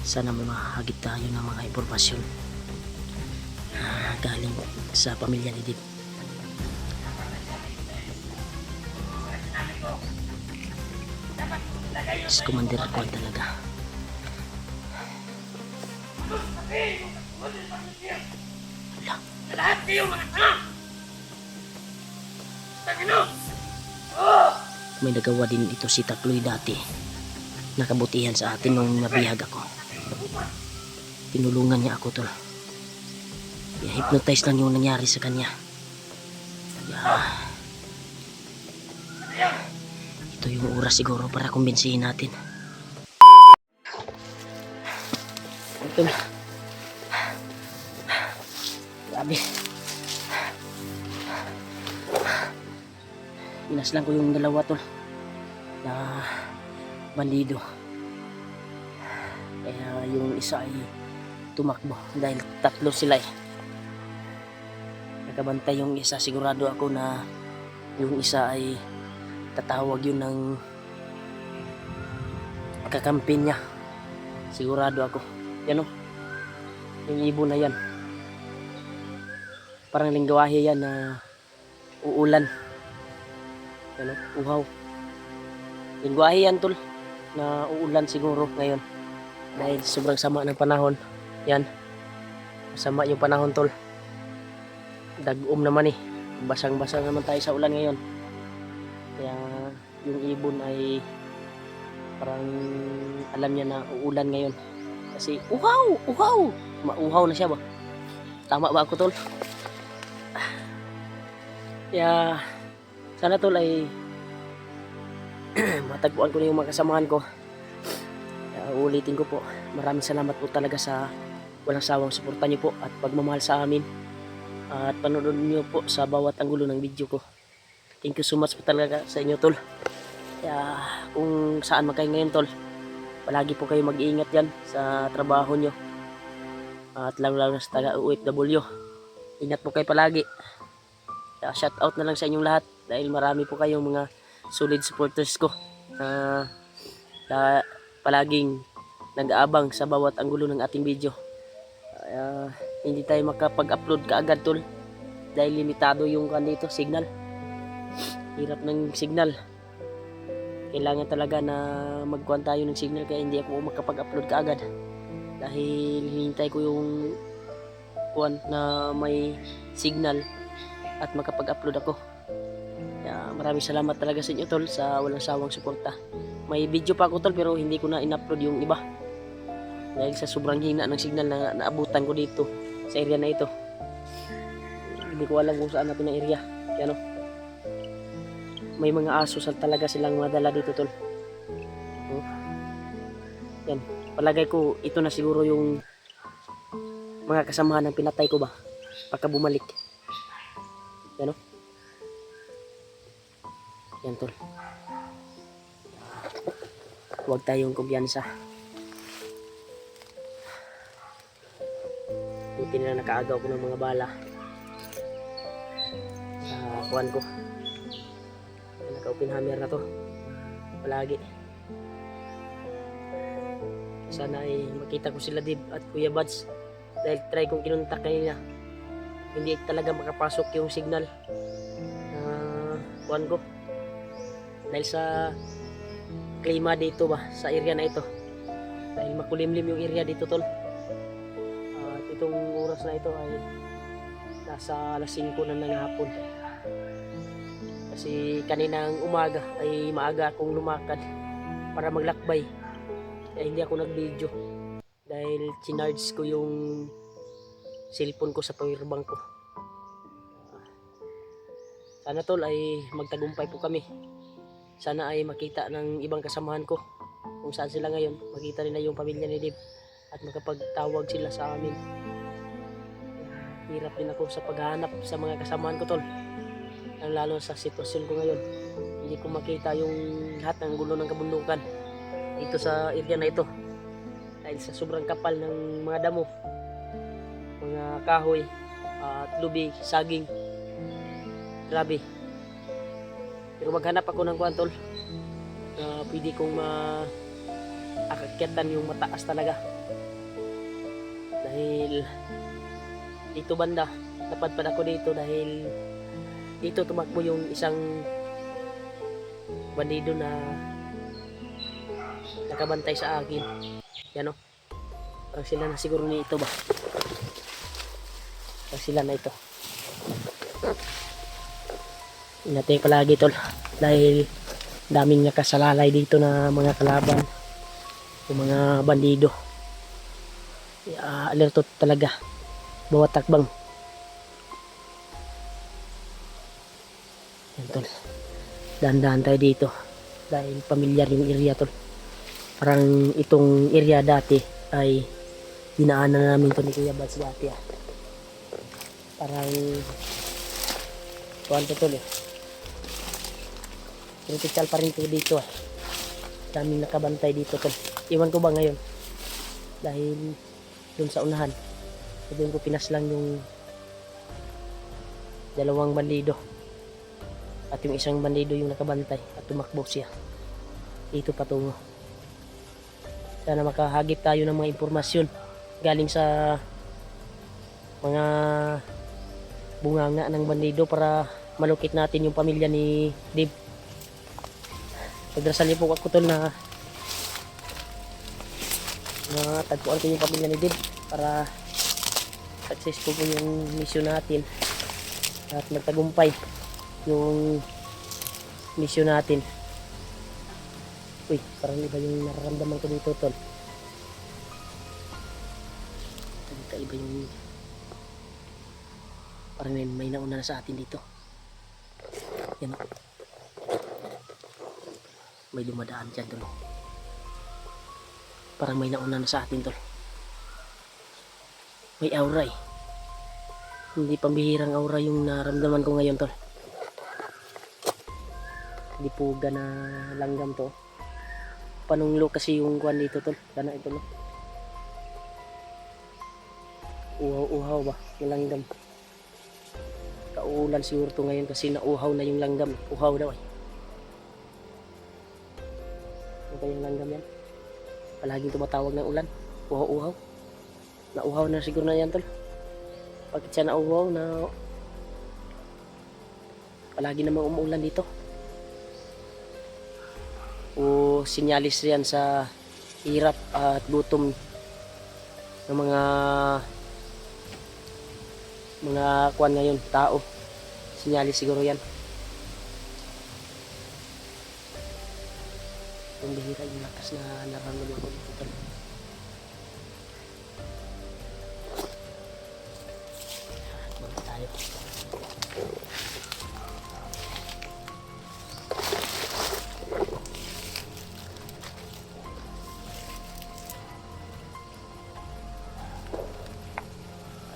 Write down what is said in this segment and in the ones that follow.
Sana may mahagit tayo ng mga impormasyon galing sa pamilya ni Dib. Si Commander Kwan talaga. Wala. Lahat kayo mga tanga! Tangino! May nagawa din ito si Takloy dati. Nakabutihan sa atin nung nabihag ako. Tinulungan niya ako, tol. Hypnotize lang yung nangyari sa kanya. Ito yung oras siguro para kumbinsihin natin. Ito na. Grabe. Inaslan ko yung dalawa, tol, na bandido. Kaya yung isa ay tumakbo dahil tatlo sila eh. Nakabantay yung isa, sigurado ako na yung isa ay tatawag yun ng kakampi niya. Sigurado ako. Yan o, yung ibon na yan. Parang linggawahe yan na uulan. Ano, uhaw. Lingwahe yan, tol, na uulan siguro ngayon dahil sobrang sama ng panahon. Yan, masama yung panahon, tol. Dag-um naman eh, basang-basang naman tayo sa ulan ngayon. Kaya yung ibon ay parang alam niya na uulan ngayon kasi uhaw, uhaw, mauhaw na siya ba? Tama ba ako, tol? Kaya sana, tol, ay matagpuan ko na yung mga kasamahan ko. Ulitin ko po, maraming salamat po talaga sa walang sawang suporta nyo po at pagmamahal sa amin. At panonood nyo po sa bawat anggulo ng video ko. Thank you so much po talaga sa inyo, tol. Kaya kung saan man kayo ngayon, tol, palagi po kayo mag-iingat yan sa trabaho nyo. At lalo-lalo sa taga OFW. Ingat po kayo palagi. Kaya shout out na lang sa inyong lahat dahil marami po kayong mga solid supporters ko na palaging nag-aabang sa bawat anggulo ng ating video. Hindi tayo makapag-upload kaagad, tol, dahil limitado yung kanito signal. Hirap ng signal. Kailangan talaga na magkuhan tayo ng signal, kaya hindi ako makapag-upload kaagad dahil hinihintay ko yung kuhan na may signal at makapag-upload ako. Kaya maraming salamat talaga sa inyo, tol, sa walang sawang suporta. May video pa ako, tol, pero hindi ko na in-upload yung iba dahil sa sobrang hina ng signal na naabutan ko dito sa area na ito. Hindi ko alam kung saan na ito na area. Kaya no, may mga aso talaga silang madala dito, tol. Yan, palagay ko ito na siguro yung mga kasamahan ng pinatay ko ba pagka bumalik. Yan o. Yan, tol. Huwag tayong kumpiyansa. Buti na nakaagaw ko ng mga bala sa kuwan ko. Naka-open hammer na to palagi. Sana ay makita ko sila, Dib at Kuya Buds, dahil try kong kinuntak kanina, hindi talaga makapasok yung signal na kuwan ko dahil sa klima dito ba sa area na ito, dahil makulimlim yung area dito, tol. At itong oras na ito ay nasa alas 5 na ng hapon kasi kaninang umaga ay maaga akong lumakad para maglakbay, kaya hindi ako nag-video dahil chinarge ko yung cellphone ko sa powerbank ko. Sana, tol, ay magtagumpay po kami. Sana ay makita ng ibang kasamahan ko kung saan sila ngayon, makita nila yung pamilya ni Dib at makapagtawag sila sa amin. Hirap din ako sa paghahanap sa mga kasamahan ko, tol, lalo sa sitwasyon ko ngayon. Hindi ko makita yung lahat ng gulo ng kabundukan dito sa area na ito dahil sa sobrang kapal ng mga damo, mga kahoy at lubi, saging. Grabe. Pero maghanap ako ng kuwan, tol, na pwede kong maakyatan yung mataas talaga. dahil dito banda napadpad ako dito dahil dito tumakbo yung isang bandido na nakabantay sa akin. Yan o, parang sila na siguro ni ito ba, parang sila na ito. Ingatay palagi tol dahil daming nakasalalay dito na mga kalaban, yung mga bandido. Alerto talaga bawat takbang. Yan tol, dahan-dahan tayo dito dahil pamilyar yung area tol. Parang itong area dati ay dinaanan namin to ni Kuya Bads dati Parang kuwan to tol critical pa rin to dito daming nakabantay dito tol. Iwan ko ba ngayon dahil dun sa unahan doon ko pinaslang yung dalawang bandido at yung isang bandido yung nakabantay at tumakbo siya dito patungo. Sana makahagip tayo ng mga impormasyon galing sa mga bunganga ng bandido para malukit natin yung pamilya ni Dave. Pagdasal niyo po ako tol na tagpuan ko yung pamilya ni Dave para successful po yung mission natin at magtagumpay yung mission natin. Uy, parang iba yung nararamdaman ko dito tol. Iba yung parang may nauna na sa atin dito. Yan o, may dumadaan dyan tol. Parang may nauna na sa atin tol. May aura hindi pambihirang aura yung naramdaman ko ngayon tol. Hindi puga na langgam to. Panunglo kasi yung kuwan dito tol. Kana ito no. Uhaw-uhaw ba yung langgam. Kauulan siguro to ngayon kasi nauhaw na yung langgam. Uhaw daw Ano ba yung langgam yan? Palaging tumatawag ng ulan. Uhaw-uhaw. Nauhaw na siguro na yan tol. Bakit siya nauhaw na palagi namang umuulan dito? O sinyalis yan sa hirap at gutom ng mga kuwan ngayon tao. Sinyalis siguro yan. Ang bihira yung lakas na nararamdaman ko dito tol. Tayo.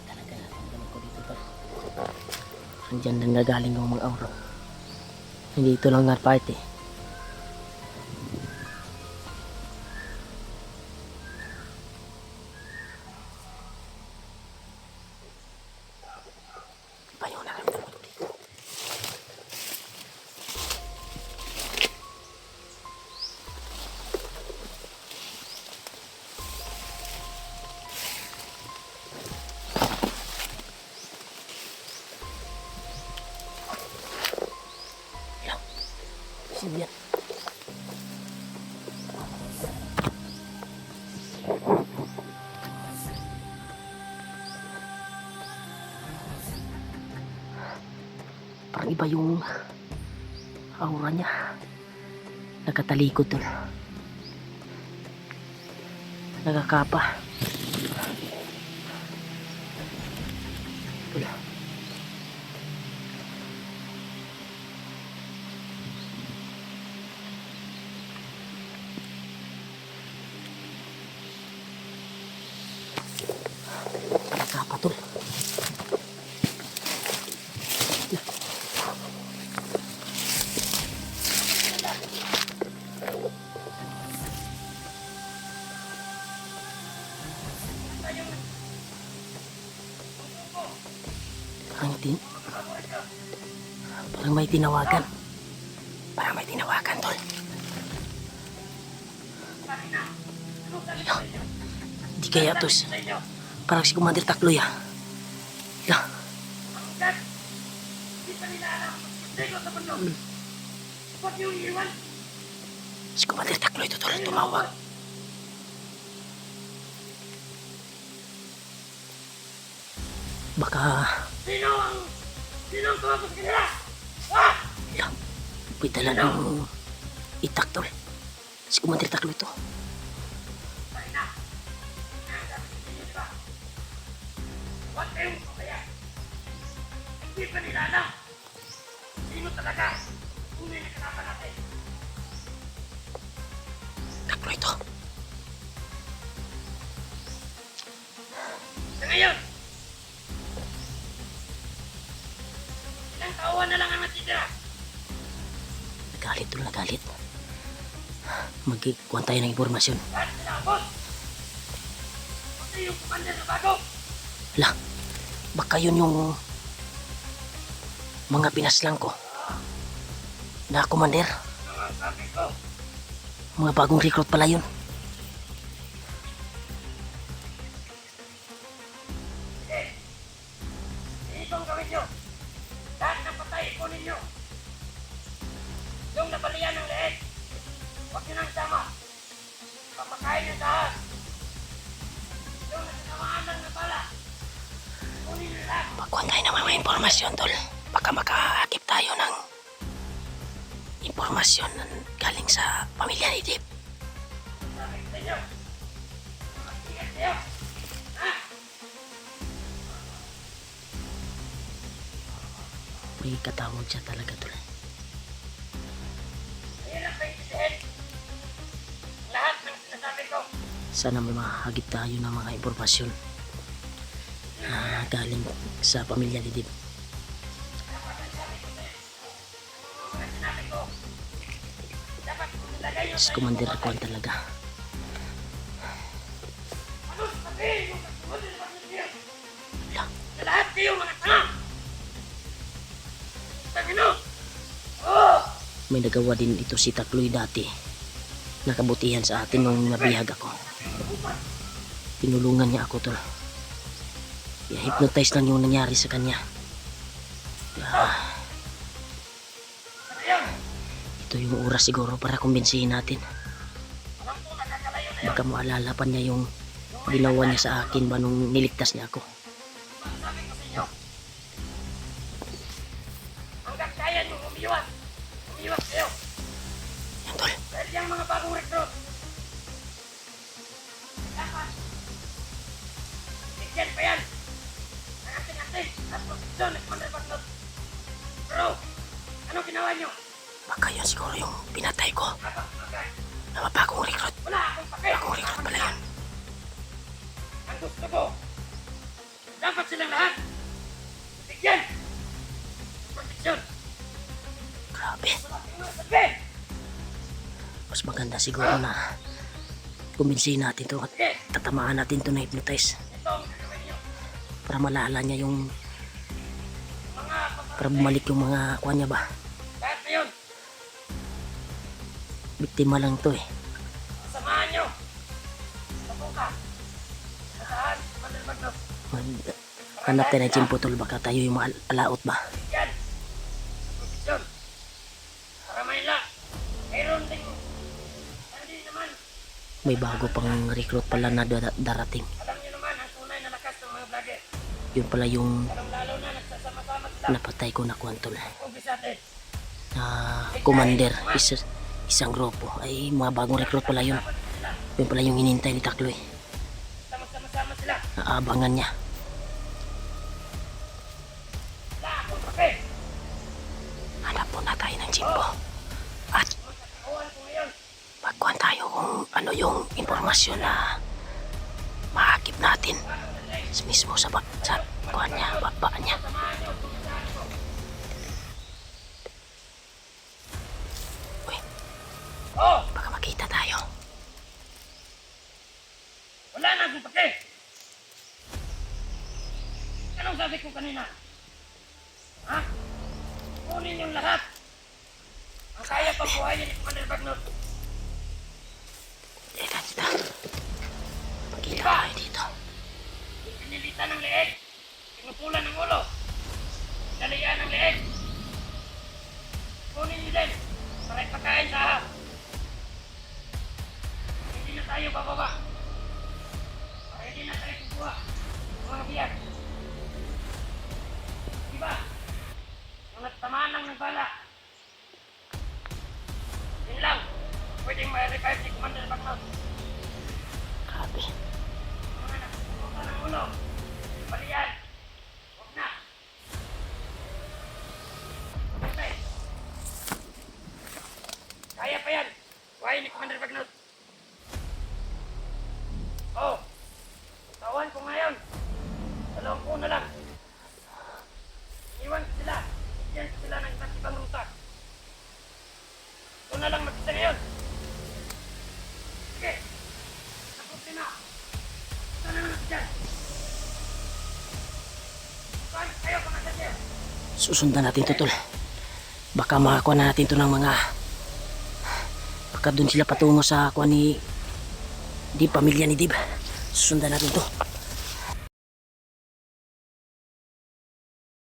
Talaga natin ko dito tol. Andyan lang nagaling ng mga aura. Hindi ito lang nga party. Yan. Parang iba yung aura niya. Nakatalikod tol. Nagakapa. Wala. Nagakapa tol. Parang may tinawagan. Parang may tinawagan, tol. Hindi kaya to Parang si Commander Takloy ah. La. Si Commander Takloy ito tol tumawag. Baka... Sino ang tumapos ka nila? La. Pwede lang ng itak tol. Si Commander Takloy ito. Huwag kayong kaya. Hindi pa nila alam. Sino talaga? Tunay na kalaban natin. Takloy ito. Sa ngayon, ilang tauhan na lang ang natitira. Nagalit tol, nagalit. Magkuhan tayo ng impormasyon. Lahat sila, boss. Pati yung commander na bago. La, baka yun yung mga pinaslang ko na commander. Mga sabi ko, Mga bagong recruit pala yun. sige. Itong gawin nyo. Lahat ng patay, ikunin nyo. Yung nabalian ng leeg, huwag nyo nang sama. Papakain nyo lahat. Yung nasinamaan ng nabala, kunin nyo lahat. Magkuhan tayo ng mga impormasyon tol. Baka makaakip tayo ng impormasyon galing sa pamilya ni Dave. Sabi ko sa inyo, mag-ingat kayo. Ha? May katawag siya talaga tol. Mahirap kayo sisihin. Lahat ng sinasabi ko. Sana may mahagip tayo ng mga impormasyon na galing sa pamilya ni Dave. Mga sinabi ko, dapat ilagay nyo Si sa Commander Kwan talaga. ano sabihin mo sa sunod na pag-ibig. La, Na lahat kayo mga tanga. Panginoon! Oh! may nagawa din ito si Takloy dati. Nakabutihan sa atin nung nabihag ako. Tinulungan niya ako tol. Hypnotize lang yung nangyari sa kanya. Kaya, Ano yun? ito yung oras siguro para kumbinsihin natin. Alam ko nakakalayo na yun. Baka maalala pa niya yung ginawa niya sa akin ba nung niligtas niya ako. Sabi ko sa inyo. Hanggang kaya nyo umiwas. Umiwas kayo. Yan tol. Dahil yung mga bagong recruit. Dapat. Bigyan pa yan. Ang ating-ating at posisyon ng Commander Bagnot. Bro, anong ginawa nyo? Baka yun siguro yung pinatay ko Agad. na mabagong recruit. Wala akong pake. Bagong recruit pala yun. Ang gusto ko, dapat silang lahat bigyan proteksyon. Grabe. Wala kang masabi. Mas maganda siguro na kumbinsihin natin to at Sige, tatamaan natin to na hypnotize ito ang gagawin nyo. para malala niya yung Mga para bumalik yung mga kuha niya ba. lahat na yun, Biktima lang to eh. samahan nyo. Sa buka. Saan? Commander Bagnot. Hanap tayo ng Chimpo tol, baka tayo yung alaot ba. Bigyan proteksyon. Para Manila, mayroon ding hindi naman. May bago pang recruit pala na darating. Alam nyo naman ang tunay na lakas ng mga vlogger. Yun pala yung Lalo na nagsasama-sama sila. napatay ko na kuha tol. Umpisa natin. Na commander, isang grupo. Ay mga bagong recruit pala yun. Yun pala yung hinintay ni Takloy. Sama-sama sila. Naabangan niya. Wala akong pake. Hanap po na tayo ng Chimpo. At Magkakawan ko ngayon. magkuhan tayo kung ano yung informasyon na maakip natin mismo sa kuhan niya, baba niya. Uy, Oh! baka makita tayo. Wala na akong pake. Anong sabi ko kanina? Ha? Kunin yung lahat. Ang kaya pang buhayin ni Commander Bagnot. Teka, kita. Makita tayo dito. Pinilitan ng leeg. Pinupulan ng ulo. Pinalian ng leeg. Kunin niyo din. Para ipakain sa ahas. Hindi na tayo bababa. Para hindi na tayo kukuha. Mga biyak. Diba? Yung nagtamaan lang ng bala. Yun lang. Pwedeng ma-revive si Commander Bacnot. Grabe. Mga nagpupunta ng ulo. Balian. Huwag na. Okay. Kaya pa yan. Kuhain ni Commander Bacnot. Oh. Tawan ko ngayon. Dalawang ko na lang. Iwan ko sila. Bigyan ko sila ng iba't ibang ruta. Ito na lang magkita ngayon. Sige. Tapos na. Ito na lang dyan. Saan kayo kumasadya? Susundan natin to, tol. Baka makakuha na natin to ng mga... Baka dun sila patungo sa kuha ni... Dib, pamilya ni Dib. Susundan natin to.